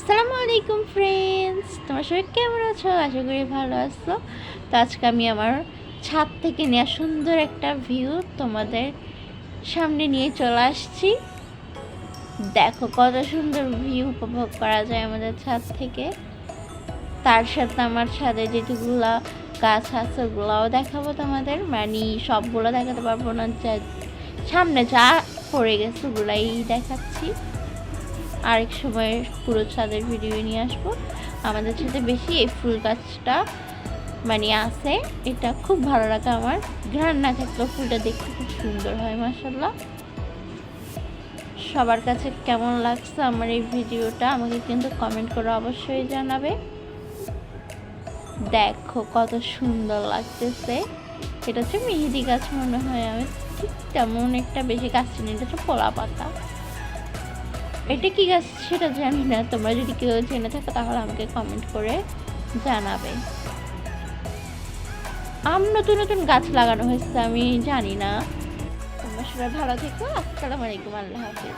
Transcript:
আসসালামু আলাইকুম ফ্রেন্ডস, তোমরা সবাই কেমন আছো? আশা করি ভালো আছো। তো আজকে আমি আমার ছাদ থেকে নেওয়া সুন্দর একটা ভিউ তোমাদের সামনে নিয়ে চলে আসছি। দেখো কত সুন্দর ভিউ উপভোগ করা যায় আমাদের ছাদ থেকে। তার সাথে আমার ছাদে যেগুলা গাছ আছে ওগুলাও দেখাবো তোমাদের, মানে সবগুলো দেখাতে পারবো না, সামনে যা পড়ে গেছে ওগুলাই দেখাচ্ছি। আরেক সময় পুরো ছাদের ভিডিও নিয়ে আসবো। আমাদের ছাদে বেশি এই ফুল গাছটা মানে আছে, এটা খুব ভালো লাগে আমার। ঘ্রাণ না থাকলেও ফুলটা দেখতে খুব সুন্দর হয় মাশাআল্লাহ। সবার কাছে কেমন লাগছে আমার এই ভিডিওটা আমাকে কিন্তু কমেন্ট করে অবশ্যই জানাবে। দেখো কত সুন্দর লাগতেছে। এটা হচ্ছে মেহেদি গাছ মনে হয়, আমি ঠিক তেমন একটা বেশি গাছ চিনি, এটা হচ্ছে পোলা পাতা। এটা কি গাছ সেটা জানি না, তোমরা যদি কেউ জেনে থাকো তাহলে আমাকে কমেন্ট করে জানাবে। নতুন নতুন গাছ লাগানো হয়েছে, আমি জানি না। তোমরা সবাই ভালো থেকো। আসসালামু আলাইকুম, আল্লাহ হাফিজ।